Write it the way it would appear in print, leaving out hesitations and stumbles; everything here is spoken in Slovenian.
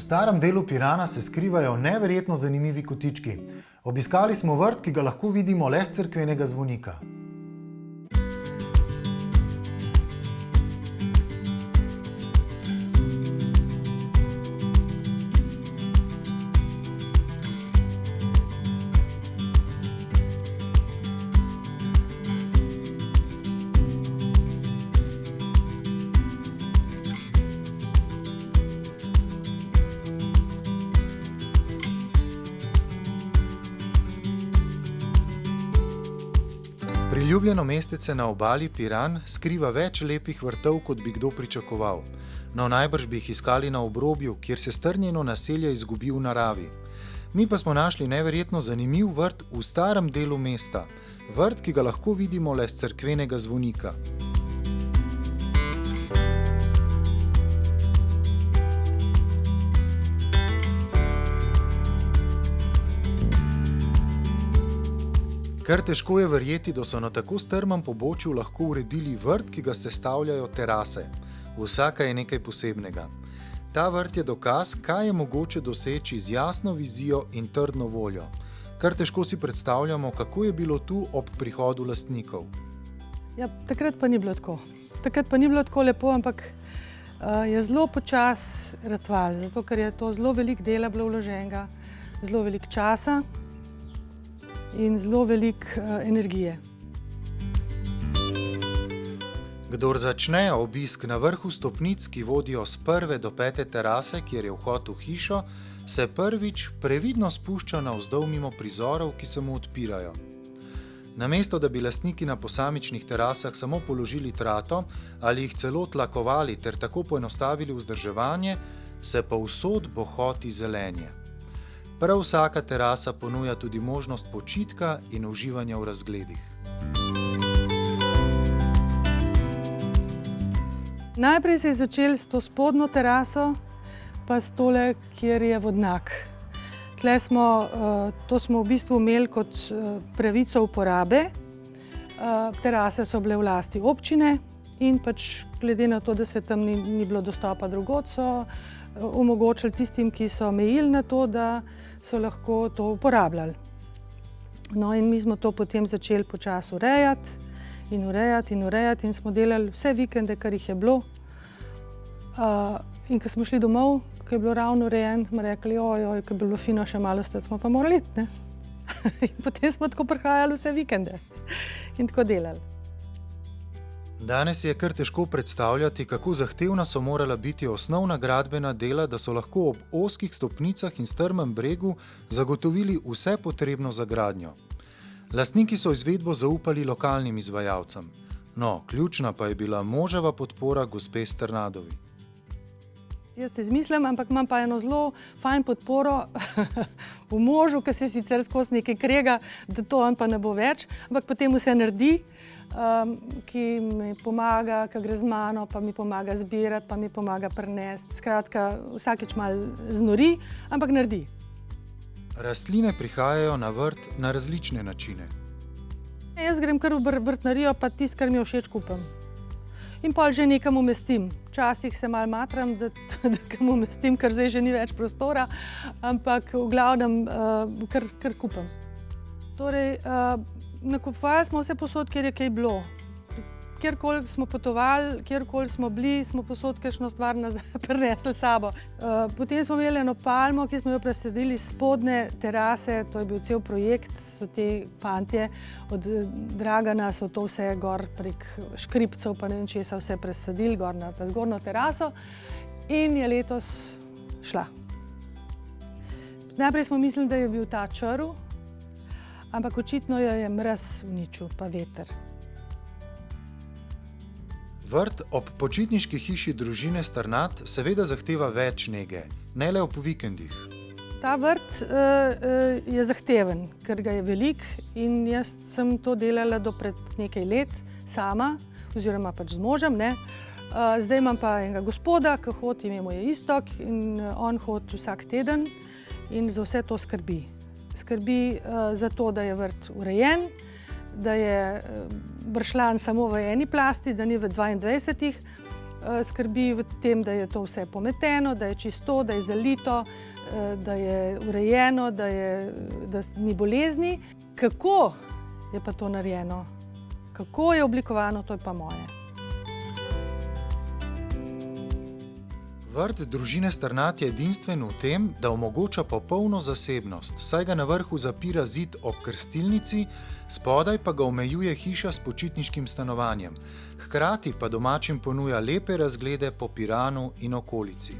starem delu Pirana se skrivajo neverjetno zanimivi kotički. Obiskali smo vrt, ki ga lahko vidimo le s cerkvenega zvonika. Priljubljeno mestece na obali Piran skriva več lepih vrtov, kot bi kdo pričakoval. No, najbrž bi jih iskali na obrobju, kjer se strnjeno naselje izgubi v naravi. Mi pa smo našli neverjetno zanimiv vrt v starem delu mesta. Vrt, ki ga lahko vidimo le s cerkvenega zvonika. Kar težko je verjeti, da so na tako strmem pobočju lahko uredili vrt, ki ga sestavljajo terase. Vsaka je nekaj posebnega. Ta vrt je dokaz, kaj je mogoče doseči z jasno vizijo in trdno voljo. Kar težko si predstavljamo, kako je bilo tu ob prihodu lastnikov. Ja, takrat pa ni bilo tako. Takrat pa ni bilo tako lepo, ampak je zelo počas ratval, zato ker je to zelo veliko dela bilo vloženega, zelo veliko časa in zelo veliko energije. Kdor začne obisk na vrhu stopnic, ki vodijo s 1. do 5. terase, kjer je vhod v hišo, se prvič previdno spušča navzdol mimo prizorov, ki se mu odpirajo. Namesto, da bi lastniki na posamičnih terasah samo položili trato ali jih celo tlakovali ter tako poenostavili vzdrževanje, se povsod bohoti zelenje. Prav vsaka terasa ponuja tudi možnost počitka in uživanja v razgledih. Najprej se je začel s to spodnjo teraso, pa s tole, kjer je vodnjak. To smo v bistvu imeli kot pravico uporabe. Terase so bile v lasti občine in pač glede na to, da se tam ni bilo dostopa drugod, so omogočili tistim, ki so mejili na to, da so lahko to uporabljali. No in mi smo to potem začeli počasi urejati in smo delali vse vikende, kar jih je bilo. In ko smo šli domov, ko je bilo ravno urejen, smo rekli, ojoj, ko je bilo fino še malo stati, smo pa morali iti, ne? In potem smo tako prihajali vse vikende in tako delali. Danes je kar težko predstavljati, kako zahtevna so morala biti osnovna gradbena dela, da so lahko ob ozkih stopnicah in strmem bregu zagotovili vse potrebno za gradnjo. Lastniki so izvedbo zaupali lokalnim izvajalcem. No, ključna pa je bila moževa podpora gospe Strnadovi. Jaz se izmislim, ampak imam pa eno zelo fajn podporo v možu, ki se sicer skozi nekaj krega, da to on pa ne bo več, ampak potem vse naredi, ki mi pomaga, ki gre z mano, pa mi pomaga zbirati, pa mi pomaga prinesti. Skratka, vsakič malo znori, ampak naredi. Rastline prihajajo na vrt na različne načine. Jaz grem kar v vrtnarijo, pa tisto, kar mi je všeč, kupim. In pol že nekam umestim. Včasih se malo matram, da kam umestim, ker zdaj že ni več prostora, ampak v glavnem kar kupim. Torej, nakupovali smo vse posod, kjer je kaj bilo. Kjerkoli smo potovali, kjerkoli smo bili, smo posod kakšno stvar prinesli s sabo. Potem smo imeli eno palmo, ki smo jo presadili s spodnje terase, to je bil cel projekt, so te fantje od Dragana so to vse gor prek škripcev, pa ne vem česa vse presadili gor na ta zgornjo teraso in je letos šla. Najprej smo mislili, da je bil ta črv, ampak očitno jo je mraz uničil, pa veter. Vrt ob počitniški hiši družine Strnad seveda zahteva več nege, ne le ob vikendih. Ta vrt je zahteven, ker ga je velik in jaz sem to delala do pred nekaj let sama, oziroma pač z možem, ne. Zdaj imam pa enega gospoda, ki hodi, ime mu je Iztok in on hodi vsak teden in za vse to skrbi. Skrbi za to, da je vrt urejen, da je bršljan samo v eni plasti, da ni v 22. skrbi v tem, da je to vse pometeno, da je čisto, da je zalito, da je urejeno, da ni bolezni. Kako je pa to narejeno? Kako je oblikovano, to je pa moje. Vrt družine Strnad je edinstven v tem, da omogoča popolno zasebnost, saj ga na vrhu zapira zid ob krstilnici, spodaj pa ga omejuje hiša s počitniškim stanovanjem. Hkrati pa domačim ponuja lepe razglede po Piranu in okolici.